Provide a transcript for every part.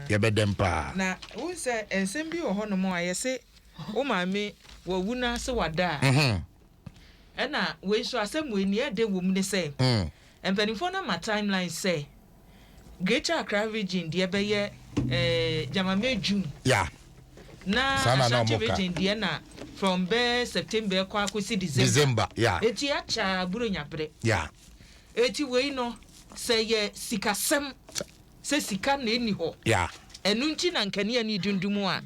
Yebedempa. Na who say ensem bi wo ho no mo ayese wo maame wo wuna se wada. Ena we so asem we ni ede wo mu ne say. Empanifo na ma timeline say. Greater Accra region de beye Jamame June. Yeah. Na Ashanti region de na from September kwa kwesi December. Yeah. Eti acha buru nyabre. Yeah. Eti we no say ye sikasem se sika na eni ho. Yeah. Enu nti na nkane ani dundumu a.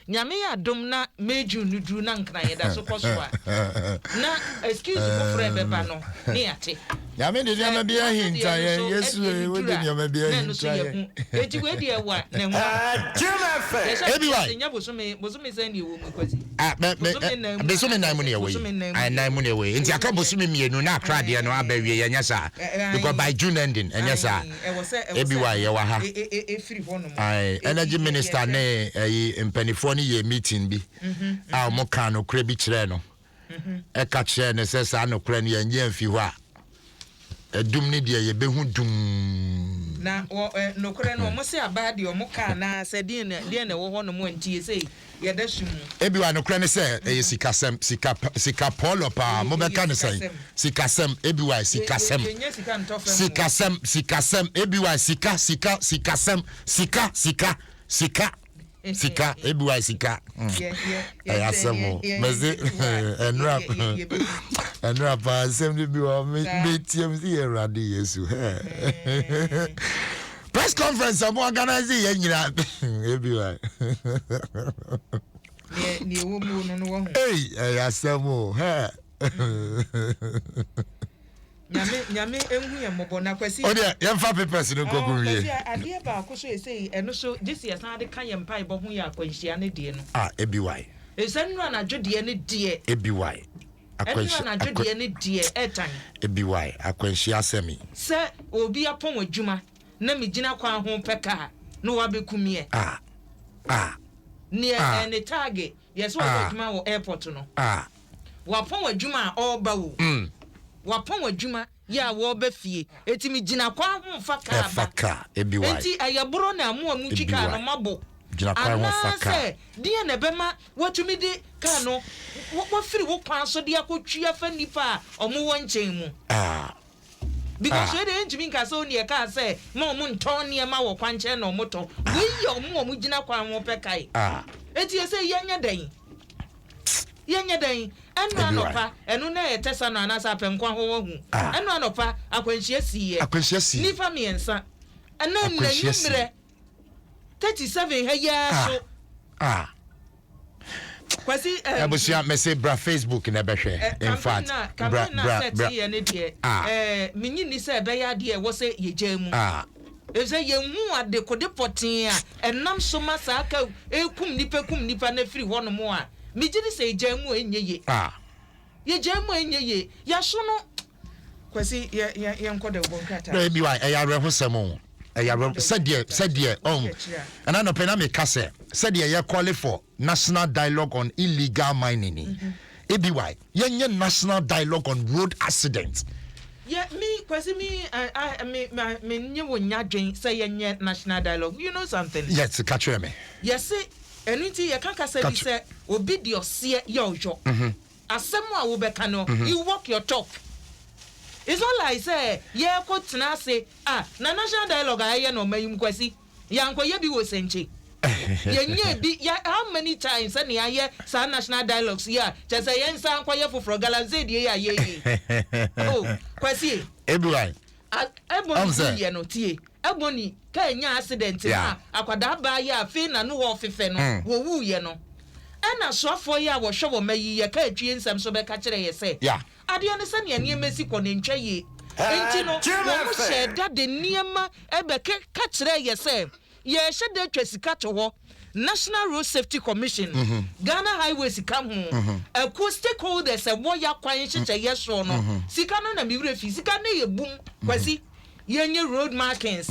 Nyame ya dom na meju nudru na nkran ye da so kosoa. Na excuse for friend beba no ne ate. Nyame de nyame bia hinta ye Yesu we de nyame bia hinta ye. Eti we de wa na mu. Everyone. Nya bosumi say ne wo mu kwasi. Bosumi nan mu ne we. Ai nan mu ne we. Nti aka bosumi mienu na akra de no abawie ye nya sa. Because by June ending enya sa. Everyone ye wa ha. E free ho no. Ai energy minister ne mpanifo ni ye meeting bi. A mo kan no kra bi kire no. E ka kire ne se sa no kra ne ye nya mfi ho a. Dum ni de ye behu dum na no kore no mo se aba de o mo ka na se de na wo ho no mo antie sei ye da sum ebi wa no kore ne se sika polo pa mo be ka ne sei sikasem ebi wa sikasem ebi wa sika ebi wa sika ayasemo meze enra pa sem bi wa me tiem si erade Yesu press conference am organize ye nyira ebi wa ni wo mu no wo ayasemo nyame enhu ye mobo na kwasi o de yemfa papers no kokunwie ade ba ko so esei eno so this year san de kan ye mpa ibo hu ya akwanhia ne de no ebi wai esannu na dwode ne de ebi wai akwanhia na dwode ne de etan ebi wai akwanhia asemi se obi apon adwuma na megina kwa ho peka no wa bekumie ne ne target yes wa adwuma wo airport no wapon adwuma oba wo wapon adwuma ya wo ba fie etimi gina kwa ho faka ebiwa enti ayaburo na amu chika no mabo gina kwa ho faka die na bema watumi de ka no wo firi wo kwan so de akotwia fa nipa omo wo nchen mu because we dey ntumi nka so ne ka say ma omo nton ne ma wo kwan nchen na omo to we yi omo gina kwa ho pekai enti ese yenya dan enu anopa enu na etesa no anasa apenkwa ho hu enu anopa akwanhia siye nifa miensa enu na nyimre 37 haya so kwasi abusia message bra Facebook na behwe in fact bra ye ne de minyi ni se be ya de wo se yejamu ese yemu ade kode potin a enam so masa aka ekum nipa na firi ho no mo a mijiri se jamu enyeye ye jamu enyeye ya so no kwasi ye nkode bonkata na bi wa ya rehosemo ya said and I no pena me kase said ye call for national dialogue on illegal mining EBY ye national dialogue on road accidents me kwasi me nye wo nyadwen say ye national dialogue you know something yes catch me yes enuti ye kan kasa bi say obi di ose ye ojo asemu a wo beka no you walk your talk. It's not like say ye ko tena say na national dialogue aye no mayim kwasi yanko ye bi wo senche ye nye bi ya how many times na aye sa national dialogues ya je say ye nsan kwa ye foforo galanze die ya ye oh kwasi everyone eboni ye no tie eboni ka enya accident na akwada ba ya afi na no wo fefe no wo wu ye no ena soafo ya wo hwe wo mayi ye ka atwie nsam so be ka kire ye say ade ne se ne emesi ko ne ntwa ye enti no wo sheda de niema ebe ka kire ye say ye sheda twasika to ho National Road Safety Commission Ghana Highways come ho stakeholders e wo ya kwan hyeche ye so no sika no na miwre fi sika na ye bum kwasi yenye road markings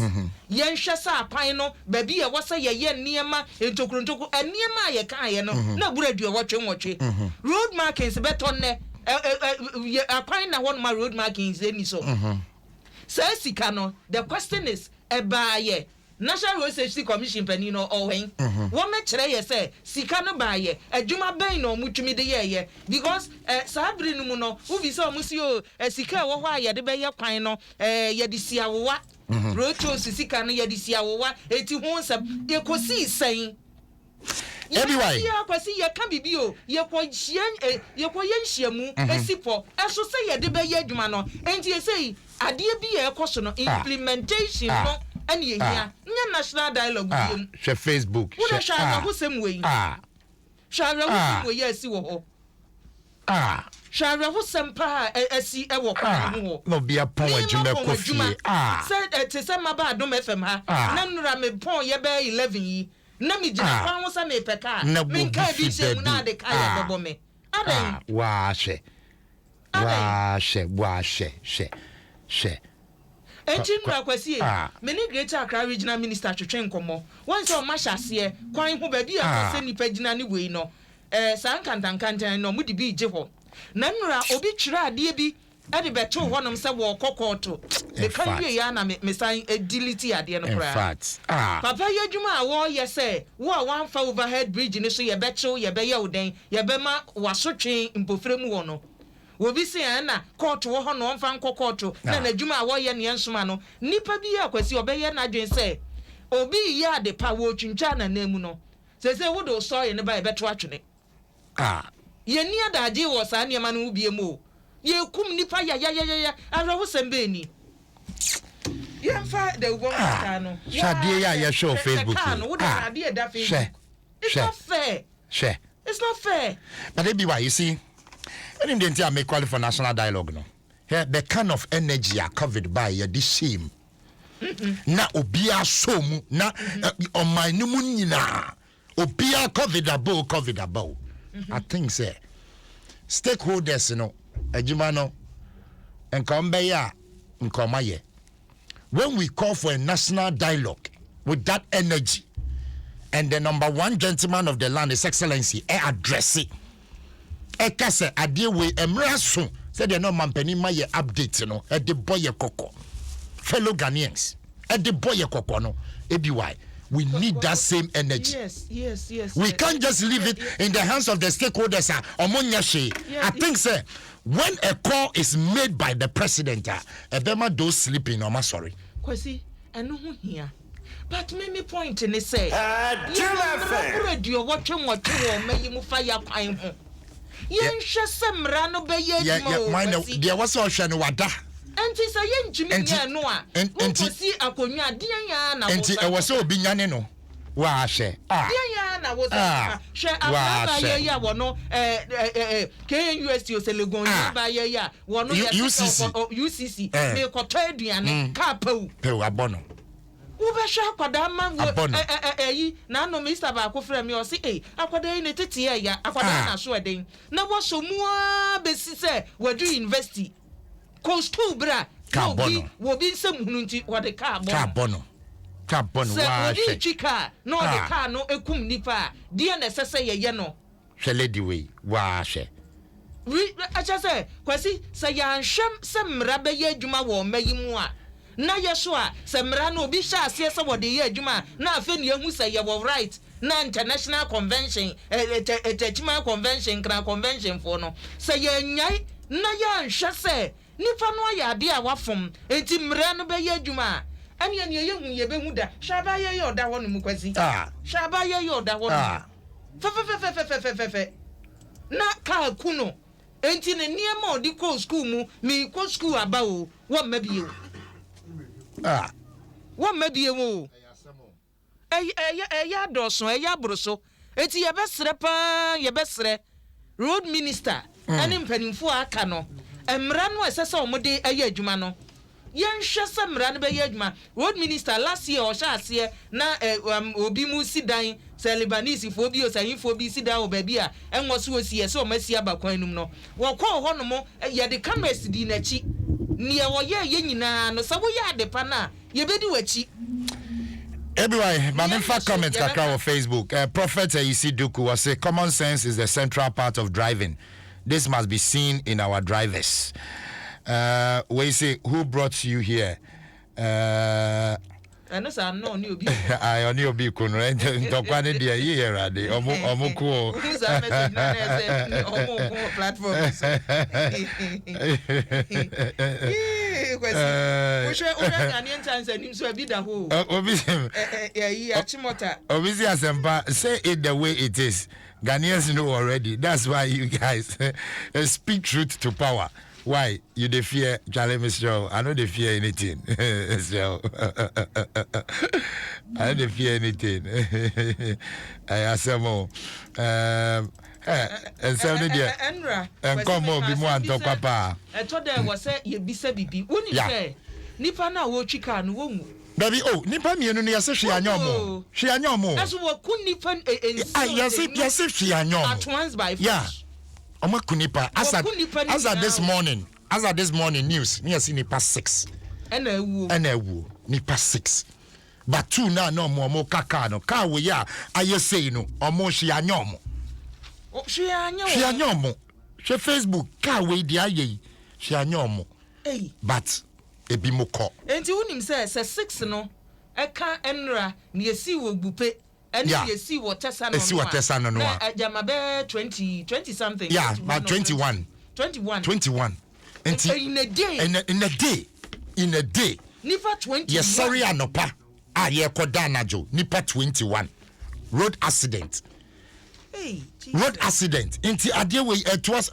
yenhwe sa apan no ba bi ye wo se ye niema entokrontoko niema ye kan ye no na buradu e wotwe road markings beton ne apan na one ma road markings eni so say sika no the question is ebaaye National Road Safety Commission penino owen wo me kire ye say sika no ba ye adwuma ben no mutumi de ye because sabri no mu no wo bi say omusi o sika wo ho aye de be ye kwan no ye de siawowa rocho sika no ye de siawowa eti ho nsem ye kosi sen everywhere ya kwasi ye kan bibio ye ko yenhyiamu esipo eso say ye de be ye adwuma no enti ye say ade bi ye ekoso no implementation no and ye here national dialogue with share Facebook share who same way share who same way yes wo ho share who same pa asi e wo kwan ho no be a pon adwuma kofi said te say maba Adom FM ha na nura me pon ye be 11 yi na me gina kwan ho sa me peka me ka bi sem na de ka ya bebo me adan wa she Engineer kwasi many greater Accra regional minister twetwen komo once o mashase kwan ho ba bi a se nipa gina ni wei no san kantankantan no mu di bi je ho na nwura obi twire ade bi e de beto honom se wo kokoto the kan wie ya na me san delete ade no kra in fact papa yadwuma a wo ye se wo a wan fa overhead bridge ni so ye beto ye be ye oden ye be ma wasotwen mpofremu wo no obi se na court wo ho no mfa nko court na nadwuma a wo ye ne nsoma no nipa bi ya kwasi obeye na dwen se obi ya de pa wo twintwa na namu no se wo do so ye ne ba ye beto atwene ye ni adaje wo sa ne ma no ubie mu ye kum nipa ya ara wo sembe ni ye mfa de wo ka no shade ya ye show Facebook it's not fair it's not fair but it be why you see and the entire make qualify for national dialogue no here the kind of energy are covered by this shame na obia som na on my numu nyina obia covered about I think say stakeholders no adwuma no enkombe ya nkomaye when we call for a national dialogue with that energy and the number one gentleman of the land, His Excellency, address it. Ekase adie we emraso said they no mampani ma ye update no e de boy koko fellow Ghanaians e de boy koko no e be why we need that same energy. Yes. We can't just leave it in the hands of the stakeholders. I think, sir, when a call is made by the president, Ebema those sleeping, I'm sorry. Kwasi, I know who here. But me point in the say, radio watching what you may you fire pine. Yen shasem rano be ye there was also wada. Enti sa yen jimi no a enti akonwa dian ya na wo enti e wo se obi nyane no wa hye dian ya na wo se aba ye ya wo no KNUST Oselegon ya ba ye ya wo no UCC me koto aduane ka pawu abono wo be hwe akwada ma yi na no Mr. ba ko frɛ me o se akwada yi ne tete ya akwada na so eden na wo so mu a be si se wadu university Coast to bra Carbono will be some hununti what the carbono wa chika no the car no ekum nipa dia na sese ye no lady way wa she we acha say kwasi say yan hwem semra be ye adwuma wo mayimu a na ye so a semra no obi sha ase se wo de ye adwuma na afa ne hu say ye wo right na international convention etachima convention kra convention for no say ye nyai na yan hwe say nipa no ya de a wafom enti mre no be ye adwuma ane ane ye hu ye be hu da shaba ye oda ho no mu kwasi shaba ye oda ho no fe na ka kuno enti ne niema odi ko school mu mi ko school aba o wo mabie wo mabie wo ya doso ya broso enti ye besre pa ye besre road minister ane mpanimfo aka no emra no esese omode aye adwuma no yen hwese mra no be ye adwuma road minister last year o sha ase na obi mu sidan Lebanese fo bi o sayin fo bi sidan o ba bi a enwo so osi ese o masi abakwan num no wo kọ ho no mo ye de cameras di na chi ne wo ye nyina no sabo ye ade pa na ye bedi wachi. Everyone, my comment kakra on Facebook. Prophet Isi Duku was say common sense is the central part of driving. This must be seen in our drivers. We say, who brought you here? And that's a no new be. I only be kun ntokwa dia ye rade omo ko Who's a message na platform. We share Ghanaian times and him so be the whole. Obviously asempa say it the way it is. Ghanaians know already. That's why you guys speak truth to power. Why you dey fear Charlie Mister? I know they fear anything. So I don't fear anything. I assume and so Enra and come on be more and talk papa. I told them was say you be say bibi. Uni say nipa na wo chika no wo mu. Baby oh nipa mienu no yase hwe anyomo. Hwe anyomo. Aso wo ku nipa yase hwe anyomo. At once by force. Yeah. Omo ku nipa as at this morning news me see nipa 6. Ena ewu nipa 6. But 2 na no mo kaka no ka we ya ayese no omo hwe anyomo. Hwe anyomo. Hwe Facebook ka we di aye hwe anyomo. But ebi moko enti unim say 6 no eka enra na yesi wo bupe eni yesi wo tesa no no ajama be 20 something. Yeah, but 21 enti in a day nipa 20 yes sorry anopa ye koda najo nipa 21 road accident. Road accident enti ade we it was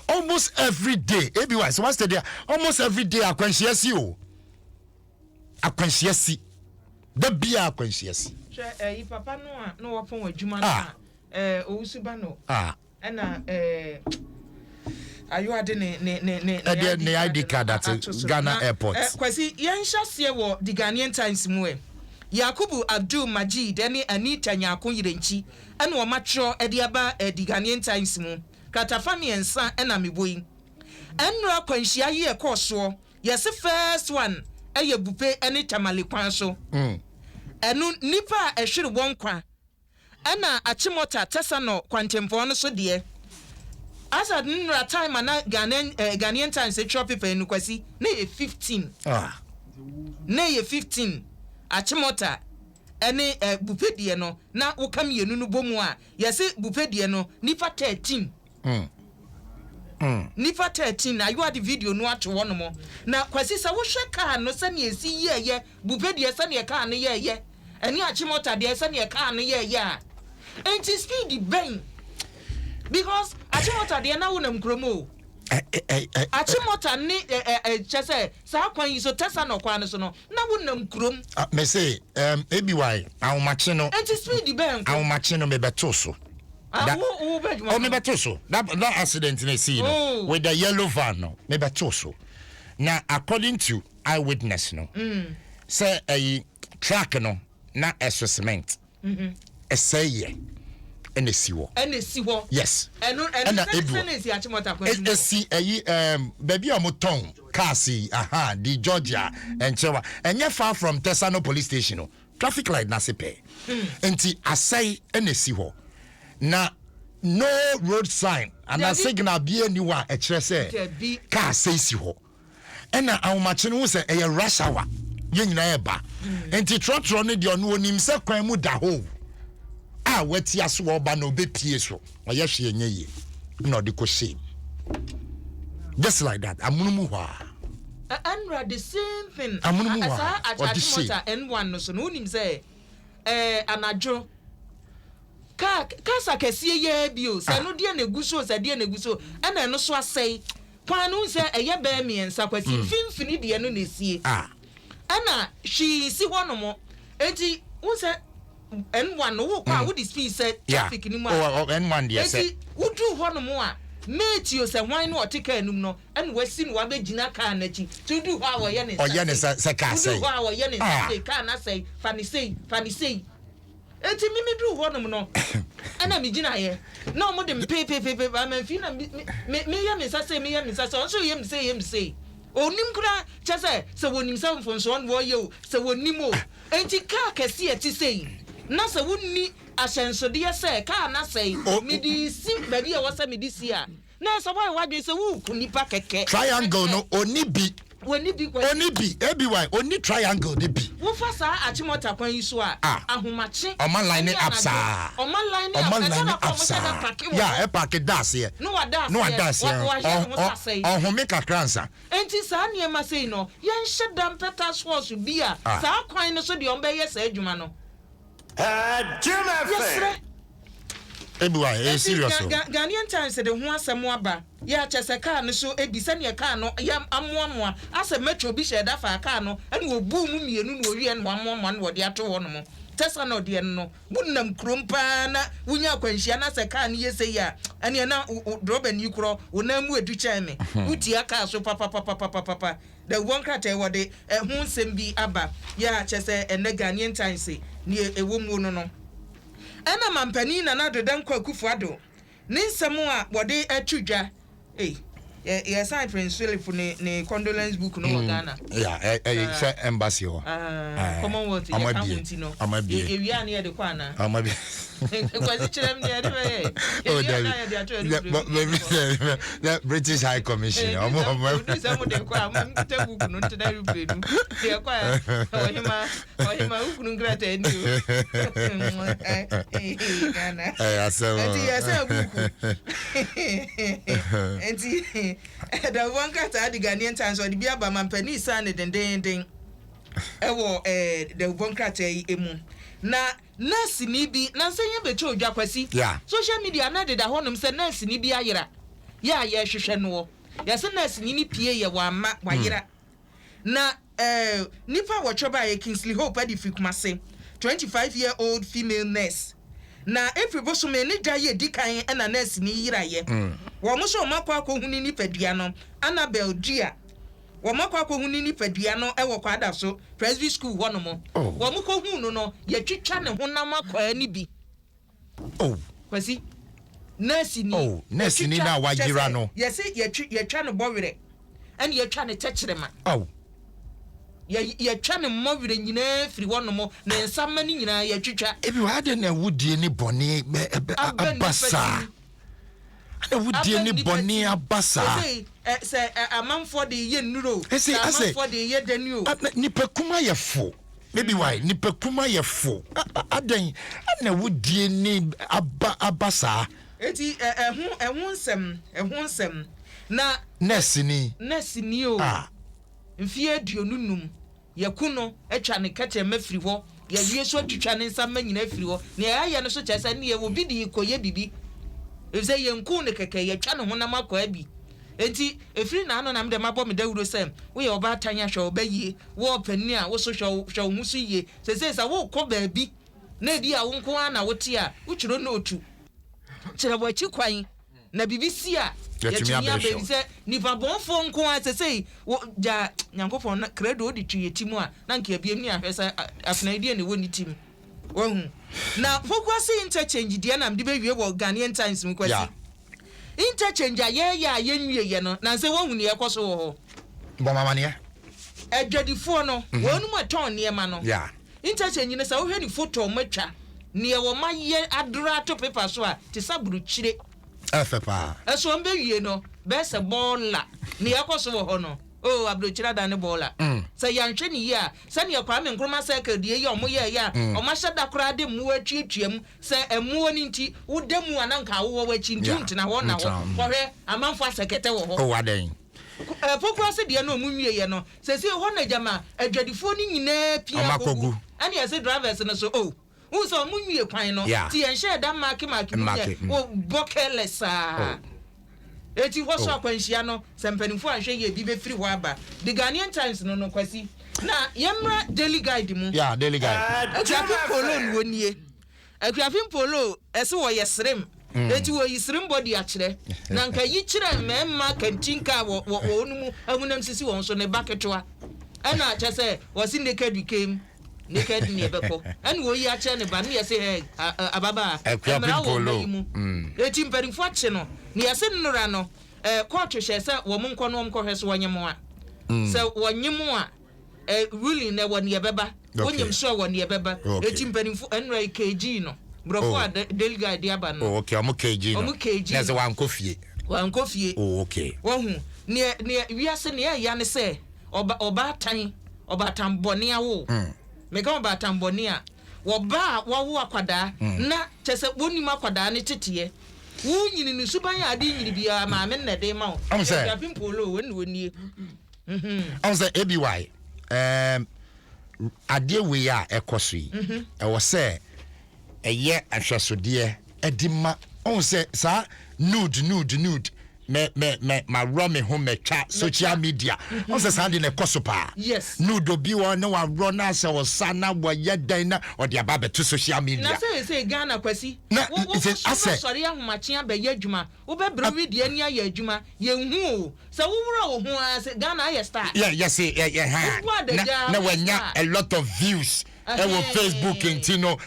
almost every day everyone so what's there almost every day akwansiasi the bia akwansiasi papa no wapon adwuma na owusuba no na ayo ade ne ID card at Ghana airport kwasi yenhyase wo the Ghanaian Times mu Yakubu Abdul Majid ene Anita Nyako Yirenchi ene o matro ede aba the Ghanaian Times mu katafami ensa ena meboyi enra kwanhia ye ekoso yes first one eye bupe ene tamale kwan so enu nipa ehwere wonkwa ena achimota tesano kwantempo no so de asa nra time na Ghanaian Times chop paper enu kwasi na ye 15 na ye 15 achimota ene bupedie no na wokam yenu no bomu a yesi bupedie no nipa 13 nipa 13 ayo ade video no ato wono mo na kwasi sa wo hwe car no se na esi ye bupedie se na car no ye ene achimota de se na car no ye a enti speed ben because achimota de na wonam kromo achimota ni chese sa kwan yi so tesa no kwan no so no na wonam krom me say ABY awmache no enti speed ben awmache no me beto so me beto so that accident na see no with the yellow van no me beto so now according to eyewitness no say a truck no na assessment say and si wo yes and si achimota kwan si baby amoton kasi di Georgia enchewa enye far from Tesano police station no traffic light na sepe enti asai and si ho na no road sign and a signal be anyone e kire say car say si ho ena awmache no say e rush hour ye nyina e ba enti trotro ne de ono onim se kwan mu da ho wati aso oba no be pie so oye hwe enye ye na odi ko shame just like that amunumu hwa and the same thing amunumu hwa achimota N1 no so no nim say anajo kasa kesie ye bio se no de na guso se de na guso ana no so asai kwan no se eye ba miensa kwasi finfini de no na sie ana shi si hono mo enti unse N1 no kwa wo speed set traffic ni mu N1 dey say wudu hono mo a mate yo se hwan no otika anum no en wasi no abegina car na chi to do how wo ye ne se car say how wo ye ne say car na say fani say eti mimi du hono mo no ana mi gina ye na mo dem pe ba man fi na me ye me sa say so ye me say onim kura chese se wonim sa mfonso on wo ye o se wonim o enti car kese eti say na se wonni ahyensode ye se car na say me di si baby e wo se me di si a na so boy wadwe se wu nipa keke triangle no oni bi Oni bi why oni triangle de bi wo fa sa achimota kwan yi so a ahomache oma line up sa oma line up sa ya e park das here no wadas ohome kakransa enti sa ne ma sei no yen hyedam peta source bi a sa kwan no so de on be yes adwuma no Jim Ebuwa, serious. Ghanaian Times de ho asɛm aba. Ya chese car no so ebisa ne car no ya amoamoa. Ase metro bi hye da fa car no ene obu mu mienu no owie no amoamoa no de ato ho no mo. Tesa no de no. Munam krompa na wunya kwanhia na se car no yese ya. Ene na drobe ni kro wonamu edu chen me. Uti aka so papa. The one krata wo de ho nsɛm bi aba. Ya chese ene Ghanaian Times ni ewo mu no. Ena mampani na na dodan kwakufu ado ni nsɛm a wɔde atudwa ya sign Prince Philip ne condolence book no Ghana say embassy ho Commonwealth ya county no ewia na de kwa na amabi kwasi kyerem ne de be the British High Commission nsɛm de kwa amta book no ntada rupedu de kwa ohima ukunu ngrata eni Ghana enti book enti da one kata the Ghanaian Times or the bia ba mampani sa ne den ewo the one kata emu na nurse ni bi na nsenye becho odwa kwasi social media na de da honum se nurse ni bi ayera ya hwehwe no ya se nurse ni pie ye wa ma wa yera na nipa wo choba ye Kingsley Hope adi fikumase 25-year-old female nurse na every bosom ni da ye dikan na nurse ni yira ye wo mo so makwa ko huni ni padua no Annabel Dia wo makwa ko huni ni padua no e wo kwada so Presby school ho no mo wo mo ko hu no ye twitwa ne honam akwa ni bi kwasi nurse ni na wajira no yes ye twa no bowere and ye twa ne techrema ye twa ne mmowere nyina firi wo no mo ne nsama ni nyina ye twitwa ebi wa de na wudie ni bone abasa ana wudie ni bone abasa say amanfo de ye nuro amanfo de ye danu nipekuma ye fo maybe why nipekuma ye fo adan ana wudie ni abasa eti ehun nsem na nurse ni o mfie aduonunum yakuno etwa ne kete mafiri ho ya wie so twitwa ne nsama nyina firi ho ne ya no so kyesa ne ye obi di koye bibi efze yenku ne keke ya twa ne honam akwa bi enti efiri na ano nam de mabọ me dawuro sem wo ye oba tanya hwe obayie wo pani a wo so hwe hu so yie sese wo kọ baabi na di a wo nko ana wo ti a wo chiro na otu kyerɛ bo achi kwan na bibisi a yɛtumi abɛbi sɛ nipa bɔnfo nko a sesei gya nyankopɔn na credo de twi yɛtimu a na nka abiem ni ahwɛ sɛ afenaidie ne wɔ ne tim wahu na focus interchange deɛ na mde bɛwie wɔ Ghanaian Times mu kwasi interchange a yɛnwie yɛ no na sɛ wahu ne yɛkɔ so wɔ hɔ bɔmamane adwadifoɔ no wɔn mu atɔn nneɛma no interchange ne sɛ wohwɛ ne photo matwa ne ɛwɔ ma yɛ adora to paper so a te saburu kyire afepa eso mbe wie no be se bola ne yakoso wo ho no abrochira da ne bola se yanhwe ne ya se ne yakwa me nkroma cycle de ye omo ye ya omo hyeda kora de mu atwetwem se emuo ni nti wo de mu ananka wo wachi nti na ho na ho hwe amanfo asekete wo ho waden focus de no mu wie ye no se se ho na jama adwadifo ni nyina pia akogu ane yese drivers no so unso munwie kwan no ti enhye da mark wo bokelesa eti ho so akwanhia no sempanifo ahwe ye bi be firi ho aba the Ghanaian Times no kwasi na yemra daily guide mu daily guide akrafin polo no nie akrafin polo ese wo yesrem eti wo yisrem body akyere na nka yi kyere memma kantinka wo onumu ahunam sisi won so ne baketoa ana kyese wo si naked came naked ni ebeko and wo yi ache ne ba ne yese ababa akrafin polo eti mpanifo ache no ne yese nnora no court hwe se wo mo nko no mo hwe so wonyemo a se wonyemo a ruling na wo ne ebeba wonyem so wo ne ebeba eti mpanifo nnora kg no brofo a daily guide aba no okay omo kg no na se wankofie okay wo hu ne wiase ne ya ne se obatan boni awo meka obatan boni a woba wo akwada na chese wonima akwada ne tete wo nyini ni suban ya ade nyini bia ma me nnede ma wo ya pimpolo woni say ABY ade we a ekoso yi e wo say eye ahwesode edima say sa nude ma raw me home chat social media say sande na ekoso pa yes nude obi won na wa raw na say wo sana wo ye dan na o de aba to social media na say Ghana kwasi wo sorry ahomachia be ye adwuma wo be bro we de ani aye adwuma ye hu o say wo wura wo ho say Ghana aye star yes na wanya a lot of views on Facebook intino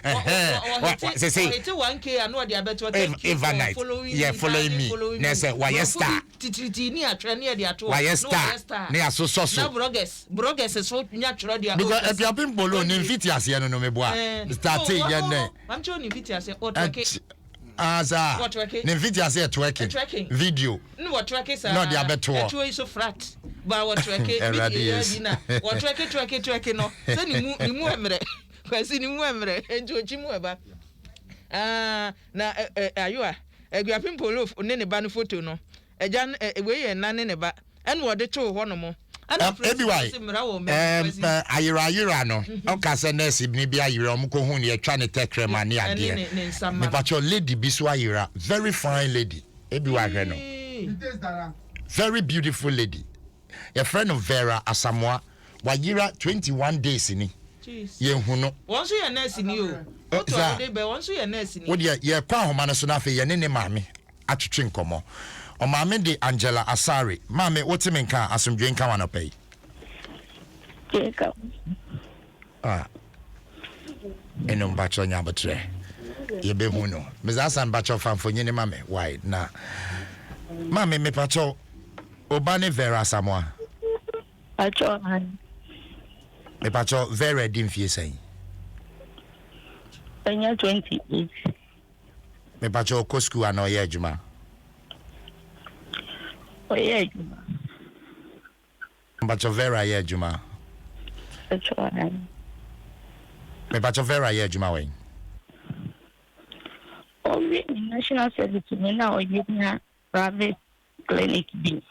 say 1K and what the abeto following me na say why star tititi ni atwe na de ato why star na so na bloggers so nya tro de because if you been bolo ni fit ase no me boa start ye na am cho ni fit ase otweke aza ni fit ase twerking video no twerking sir no de abeto o so frat ba twerking video na twerking no so ni mu emre kwasi ni mu emre enjo chi mu eba na ayua eguapim polo ne ne ba no photo no ejan we ye na ne ba ene wo de to ho no mo ayira no oka se nurse ni bi ayira omko hu ne atwa ne tekrema ne ade me pacho lady bi so ayira very fine lady ABY no very beautiful lady a friend of Vera Asamoah wayira 21 days ni ye hu no won so ye nurse ni o oto ade be won so ye nurse ni wo de ye kwa homa no so na fe ye ne maame atwetwe nkomo o maame de Angela Asare maame wote me nka asomdwe nka wana pay eno mbacho nya botre ye be hu no me za san bacho famfonye ne maame why na maame me pacho obane Vera Samoa pacho me pacho Vera dimfie sen enya 28 me pacho kosku ano ye adwuma oye adwuma pacho Vera ye adwuma pacho me pacho Vera ye adwuma wen only national service me na oye na private clinic bi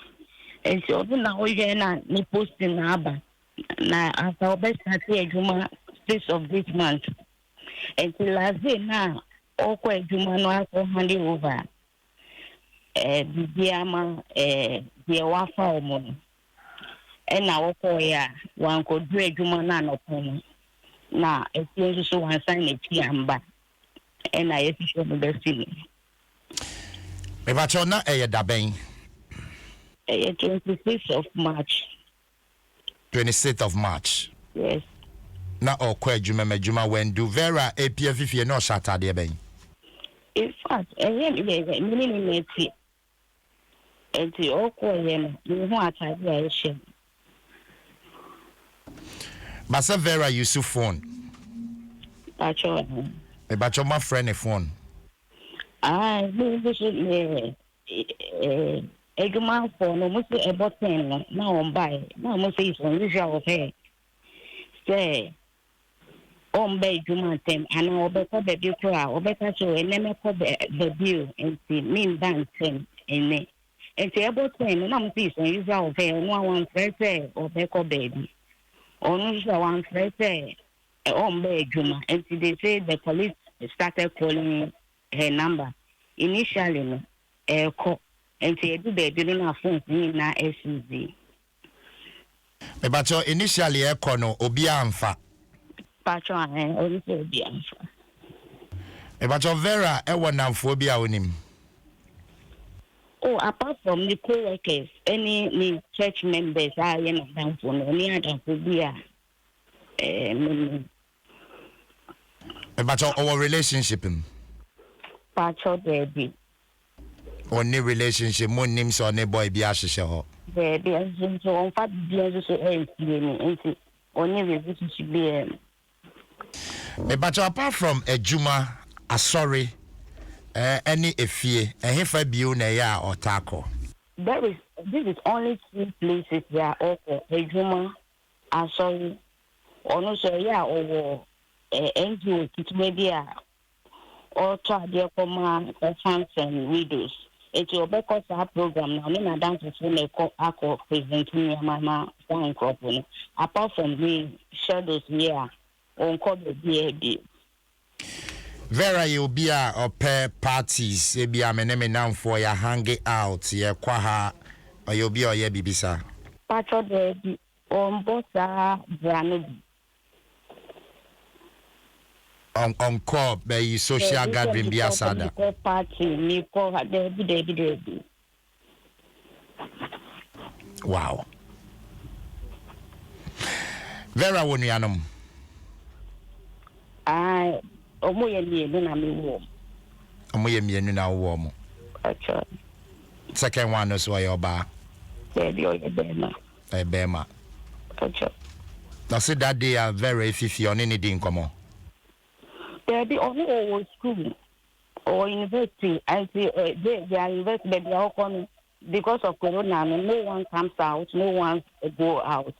and so na oye na ni posting na aba na after best start adwuma 6th of this month until last day na okwa adwuma no akọ hand over bibiama de wafa omo na okọ ya wan ko du adwuma na anọpọ na efi so wan sign na ti amba na yefi so no destiny me pacho na daben 26th of March 26th of March yes na okwa adwuma when do Vera APF no Saturday ben in fact mini enti okwa yen ni ho atade a ehye Basa Vera use phone pacho me pacho my friend a phone this eguma phone no mo se button na on buy na mo se is unusual of her say on buy juma tem ana obeka baby kura obeka so eneme ko baby enti mean bank tem ene enti button na mo se is unusual of her no one friend say obeka baby unusual one friend say on buy juma enti they say the police started calling her number initially no call enti edu baby na phone ni na SUV me bacho initially no obi amfa pacho obi amfa me bacho Vera namfo bi a onim apart from the co-workers any church members are na namfo no ni adamfo bi a me bacho our relationship pacho baby only relationship mo nim so ne boy bi a hyehyɛ ho baby so on fa bi so enti only relationship bi but apart from ejuma asori any efie ehefa bio na ya otako there is this is only 3 places where also Ejuma, sorry, or no, so yeah, or NGO, it may be or dear command orphans and widows. It's your because our program now, I dance with Ako presenting your mama fine crop. Apart from the shadows here, on call the DAD. Vera, you'll be a pair parties, maybe I'm an name for your hanging out, your quaha, or you'll be or your bibisa. Patro the on Bossa Branobi. On call by social gathering be a sada. Party, me call her Debbie. Wow. Vera Wonianum. I Omoya Nina me warm. Omoya Nina warm. Second one is why your bar. Baby or your bema. A bema. Now, say that they are very fifty on anything come on. Baby only school or university. I see they are university, baby, all coming because of Corona. No one comes out, no one go out.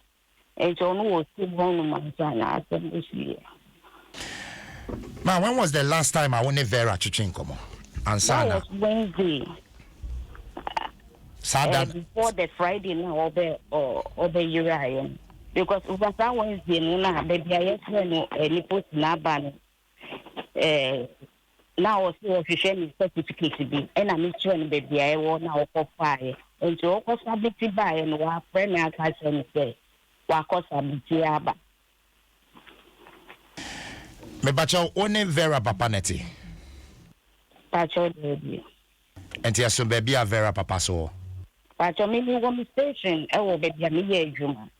And so no was still home my son. I said this year. Man, when was the last time I went Vera Chuchin come on? And that was Wednesday. Before the Friday now, or the Uriah. Because it was that Wednesday, no, baby, I no any post na ban. Now also official certificate to be, and I'm sure baby, I want now for fire. And so, of course, I be to buy and our friend I can say, what cost I be to me bacho only Vera papa neti. Pacho baby. And tia so baby a Vera papa so. Pacho me go station. Will baby me ye juma.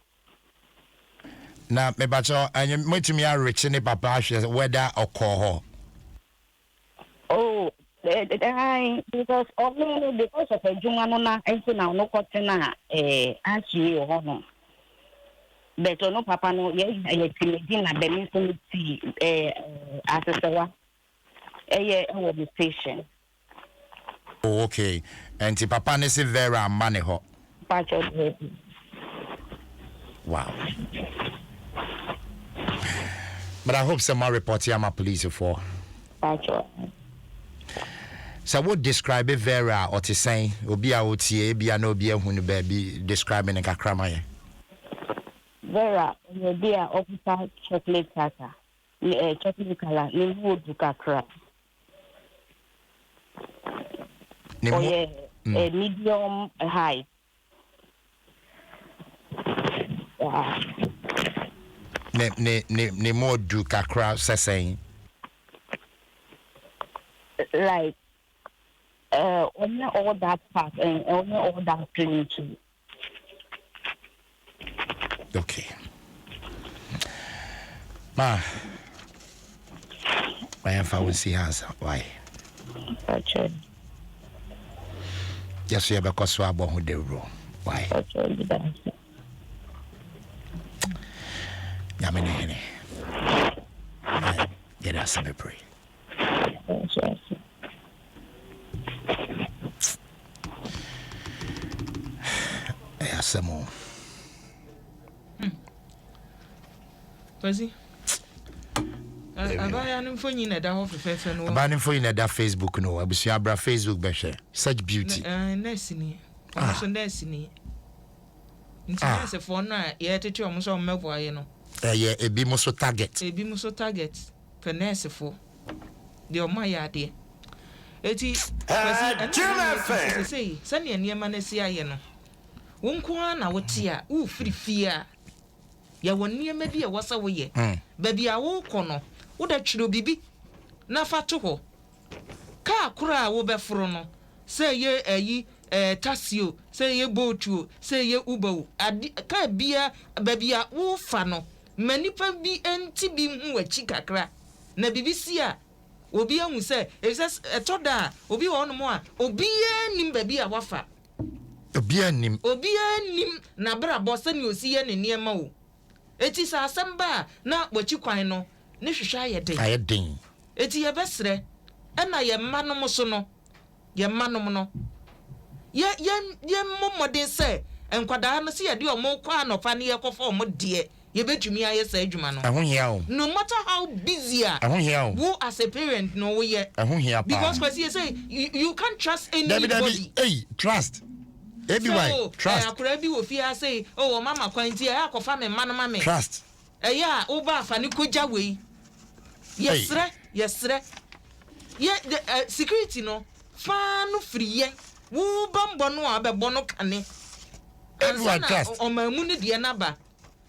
Na me bacho and you to me a rich ni papa whether or call. Oh, because only because of a juma no na enti na no kotena achi ho no. But no papa no ye timedi na be me so ti asesewa will be station. Oh, okay. And the papa ne se Vera money ho. Pacho wow. But I hope some more report here my police for. Pacho. So what describe Vera or to say obi a otie bi a no bi ehunu baby describing in kakrama. Vera, you be a officer chocolate kaka. Chocolate color, ni wood kakra. Oh yeah, a medium height. Ne more do kakra saying. Like only all that part and only all that training too. Okay. Ma, I am for see answer. Why? Okay. Yes, you have a cost for who they roll. Why? Okay. Yamene. Get us a pray. Yes, some more. Pazi. Abaya no mfonyi na da ho fefefe no. Abaya no mfonyi na da Facebook no. Abusu abra Facebook be hwe. Such beauty. Nurse ni. So nurse ni. Nti for no a ye tete o mo so mmebo aye no. Ebi mo so target. Ebi mo so target. For nurse for. De o ma ya de. Eti pazi say sane niema na si aye no. Wonko na wote a wo free a ya wonnie ma bi e wasa wo ye ba bia wo kono wo da twiro bibi na fa to ho ka kura wo be foro no say ye ayi tasio say ye botuo say ye ubawo ka bia ba bia wo fa no manipa bi enti bi hu wachi kakra na bibisi a obi ahu say exes etoda obi wo no mo a obi anim ba bia wafa obi anim na bra bo sani osi ye ne niema wo eti sa asamba na wachi kwan no ne hwehwa aye den eti ye besre na ye manom so no ye manom no ye momode say enkwada no se ye de omo kwa anofa ne ye kofa omo de ye betumi aye say adwuma no no matter how busy who as a parent no we ye because kwesi you say you can't trust anybody. Hey, trust everywhere. Trust akura bi wo fi say oh mama kwanti e akofa me man mama trust ya oba afa ne koja we yesre ye security no fa no free ye wo bambo no abebo no kane everyone trust o mamu ne de na ba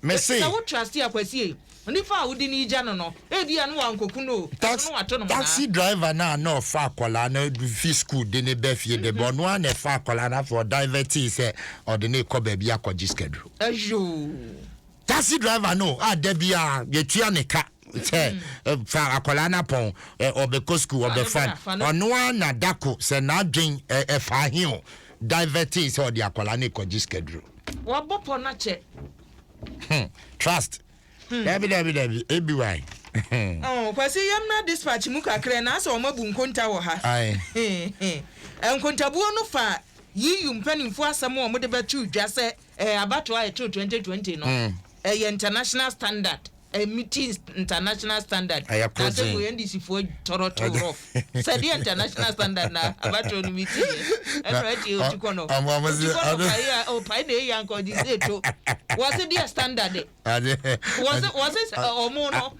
me say wo trust ya kwasi ni fa wo di ni ja no e bia no wankoku no wato no taxi driver na fa akola na fi school de ne be fie de bo no na fa akola na for diverting say or de ne ko ba bia akọji schedule ajo taxi driver no de bia ye tua ne ka say fa akola na pon obeko school obefa ono na dako say na adwen fa hin diverting say or de akola na akọji schedule wa bopo na che trust David ABY kwasi yamna dispatch mu kakre na asa omabu nkonta wo ha enkontabuo no fa yiyu mpanimfo asem o mo de betu dwa se abato a 2020 no international standard meeting international standard na se go NDC fo toro rough said the international standard na abato no meeting every o tikono o pai de yanko di zeto was it the standard was it omo no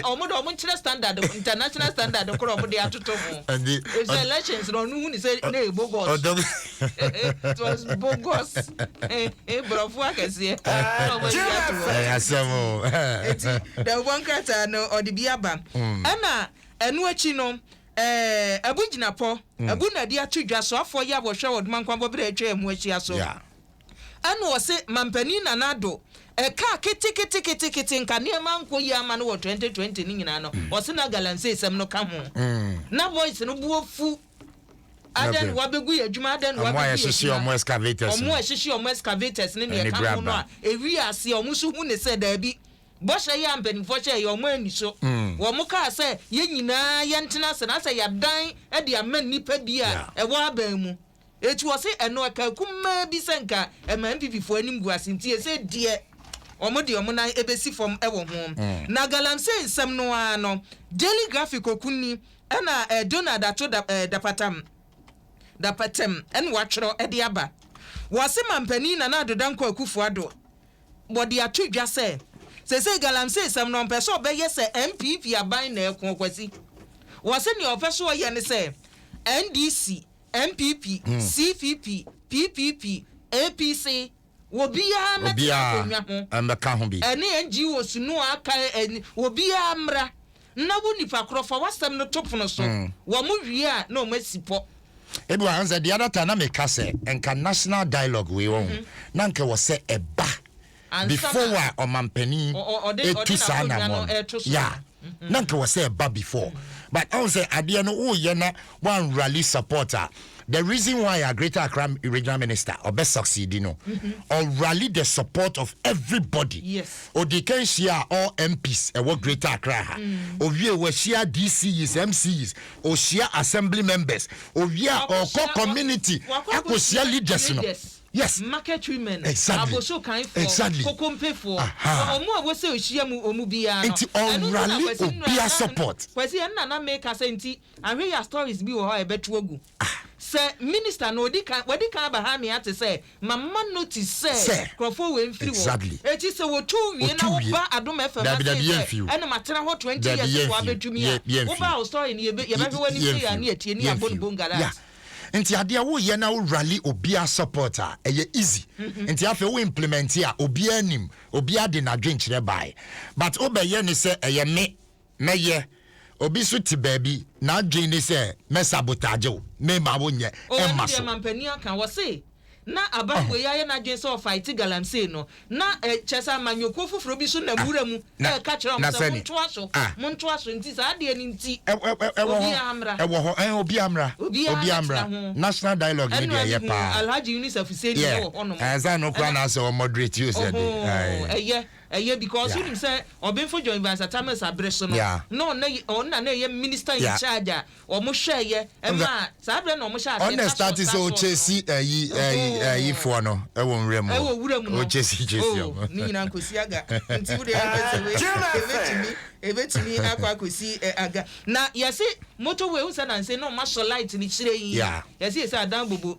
omo chile standard international standard ko omo de atoto mo it's elections no nu ni say na bogus it was bogus brofu akese asemo the one kata no or the biaba ana enu achi no abugina po abu na dia tudwa so afọ ya bo hwe wodman kwambo bere atwa emu achi aso ana wo se mampani na nado ka kiti nka ne manko yi ama no 2020 ni nyina no wo se na galanse sem no ka ho na voice no buofu aden wabegu adwuma aden wabegu omo excavators ne ne ka ho no a ewi ase omo so hu ne se da bi bosha ya mpanimfo che ya omo aniso wo mo ka se ye nyina ye ntena se na se ya dan e de ama nipa bi a e wo aban mu etu wo se eno ka kuma bi se nka e ma MPP fo anim gu asinti e se de omo de omo na ebesi fom e wo ho na galamse nsem no a no daily graphic okunni e na Donald ato dapatem en watchro e de aba wo se mampani na adodanko akufu ado body atudwa se se galamse sam no peso be yese MPP aban na ekon kwasi wo se ni opeso ye ne se NDC MPP CPP PPP APC wobia na ameka ho bi ene NGO sunu aka wobia amra na bu nipa krofa wasam no topono so wo mu wie a na o masipo ebu anza the other time na make say enka national dialogue we won na nke wo se eba before or mampeni etu sana mo yeah nanka was say eba before but I say ade no wo ye na one rally supporter the reason why a Greater Accra regional minister or best succeed or rally the support of everybody yes or they can share all MPs and what Greater Accra or we share DCs MCs or share assembly members or we are or community I share leaders yes market women exactly aboso kan for kokompe for omo abose ohia mu omu bia no enti rally obia support kwesi na make asenti ahwe ya stories bi wo ha ebetu ogu se minister no wadi kan ba ha me ate se mama notice se crofo we mfiri wo eti se wo tu wie na wo ba Adom FM ena matena ho 20 years wo abetumi a wo ba story ni ye be wani se ya ni etie ni abon bongala nti ade a wo ye na wo rally obia supporter eye easy nti afa wo implement ya obia anim obia de na dwenkyere bai but obeye ni se eye me ye obi so ti baabi na adwen ni se me sabotage o me ma wo nye e ma so mampani aka wo se na abagwe ya na dwen so fight galamse no na chesa manyoko foforo bi so na mura mu ka kire am se monto aso nti sa ade ni nti obi amra national dialogue ni dey pa Alhaji Yunus Afuseni ho ono eza no kwa na so moderate you said because you say obin for join Vance Thomas abreso no na ye minister in charge or mo share ye e ma sabre no mo share honest that is o chesi yi for no e won rem o chesi ni na nkosi aga nti wo de ebetimi akwakosi aga na yesi motorway unsa na say no ma so light ni chire yi yesi adan bobo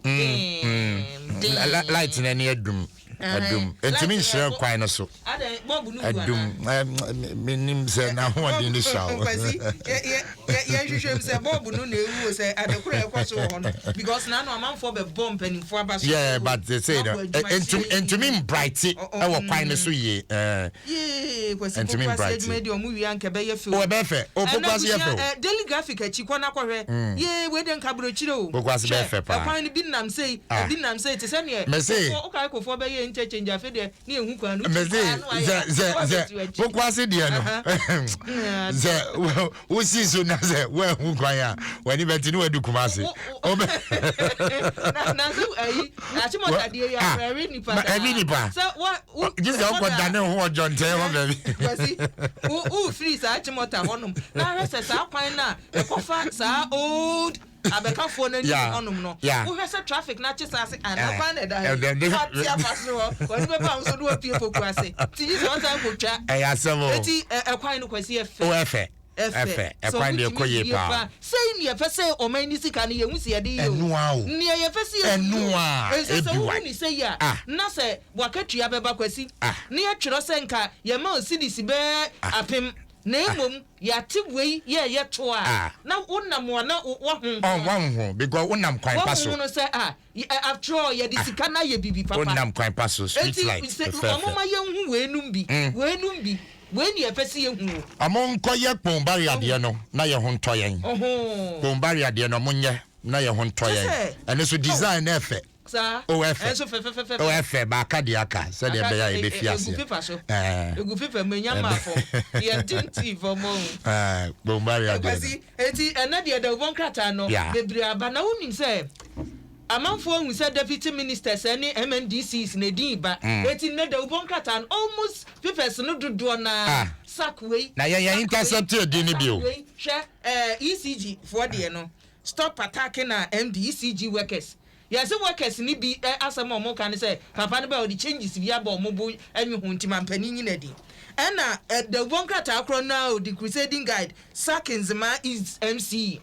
light na ni adum entimi nhire kwan no so adum minim se na ho de ni shaw ya hwehwem se bob no na ewu se adekura ekwaso ho no because na no amanfo be bomb penifo abaso but they say entimi bright e wo kwan no so ye kwasi entimi bright media omu wi anke be ye fe o be fe o kwasi ye fe daily graphic achi kwana kwahwe we de nkabro chire o kwasi be fe pa kwan bi nam say te se ne o kai kofo be ye change afi de ni ehu kwa no ze kwasi de no ze wo si so na ze wo ehu kwa ya wani beti ni wadu kumase o be na so ayi achimota de ya very nipa so what just go down ho John tell ho baby kwasi o free sa achimota honum na rese sa kwan na ekofa sa old abeka phone ni honum no wo hwese traffic na chisa ase ana kwan na da ya paso woni be ba nso do apie foku ase ti ji so nsan ko twa asemo eti ekwan no kwasi efe efe ekwan de koye pa sei ni efese o man ni sika ni yehu se yede yo ni efese enua ebiwa ni sei ya na se wakatua beba kwasi ni ya twero se nka ye ma osidisi be apem na emom ya tibwei ye to a na wonam na wo ho because wonam kwan paso wo no say after all ye disika na ye bibi papa wonam kwan paso street light omoma ye hu wenum bi when you first see you among koye pon barrier de no na ye ho ntoyen pon barrier de no monye na ye ho ntoyen ene so design na efe enso fe ba aka de aka se de be ya e be fiase egu fifa menya mafo ye tinti for mo pon barrier de eti ena de bon krata no bebre aba na wonim se amanfo hu say deputy ministers any MNDCs na din ba eti na de bon krata almost papers no dodo na sackway na ye intercept din ni bio hwe ECG for de no stop attacking na MDCG workers yes workers ni bi asem omo kan say papa ne ba o di changes bi aba omo bo anyu huntima mpani nyina di na the bon krata akro now the crusading guide Sackenzema is MC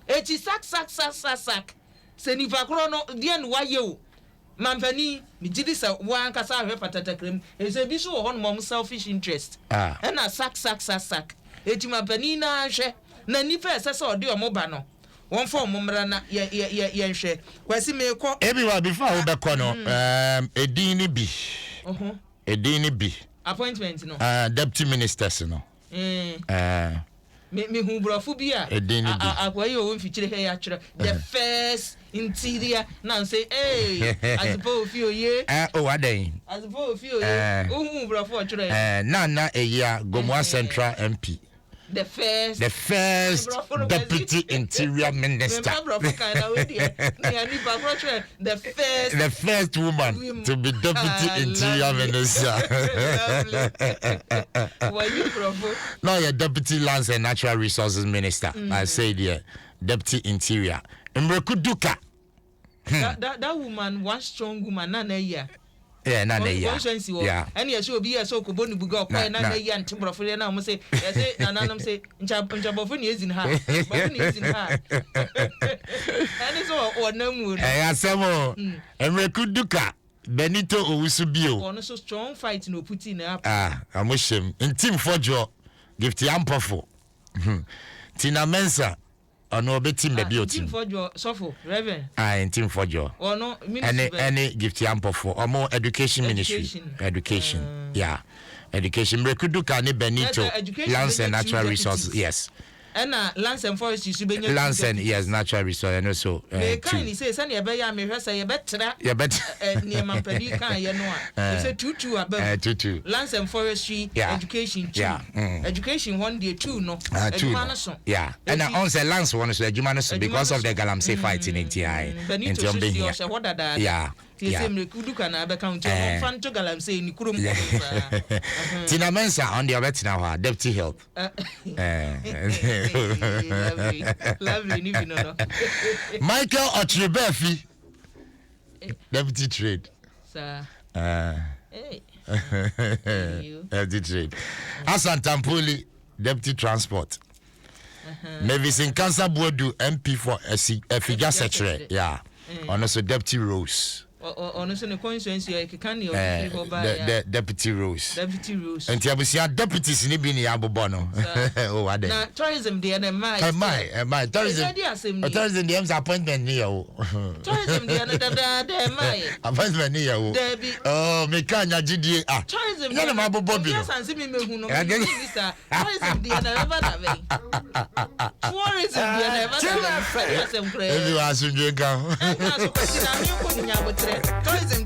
eti sack senifa kro no de no waye o mampani mi gidi sa wan kasa ahwe patatakrem ese bi so ho no selfish interest na sack eti mampani na hwe na nipa esese ode omo ba no won for omumra na ye hwe kwasi me ko everywhere before we be ko no edin ni bi appointment no deputy ministers no me hu brofo bi a akwaye o mfichire he ya kire the first interior na say azupo ofi oye waden azupo ofi oye hu brofo o kire na eya Gomwa Central MP the first deputy interior minister the first woman to be deputy interior minister no your deputy lands and natural resources minister I say there deputy interior Mrekuduka that woman one strong woman na ya na and yes will be so ko boni buga ko na ya ntimbrofo na mo say yes nananum say nchambofo ni ezin ha bofo ni ezin ha and so onamu asemo Mrekuduka Benito Owusu bio ono so strong fight no puti na amoshem ntim fojo gift yampofo Tina Mensa ono obetim be bio team fojo sofo reverend team fojo ono any gift yampofo omo education ministry education education Mrekuduka ni Benito lands and natural resources yes and lands and forestry su benye lands and yes natural resource and also can you say sani ebe ya me hwesa ye betra ne mampani kan ye no a say tutu abam lands and forestry education education one day two no edumano so and on say lands one so edumano so because of the galamsey fight in NTI TSM kuduka na abeka unto fan to galam say ni kurum Tina Mensa on the Betina deputy health. Lovely ni no. Michael Otrebefi deputy trade. Sir. Hey. Deputy trade. Asan Tampoli deputy transport. Mavis in Cancer Bodu MP for Efiga Secretary. Yeah. And also Deputy Rose. Also the constituency the Deputy Rose. Deputy Rose. And Tiabusia deputies in Ibini Abobono. Oh, what now tourism the and my tourism the M's appointment near tourism the my appointment near oh Mekanya GDA tourism no Mabo Bobby. Tourism the never tourism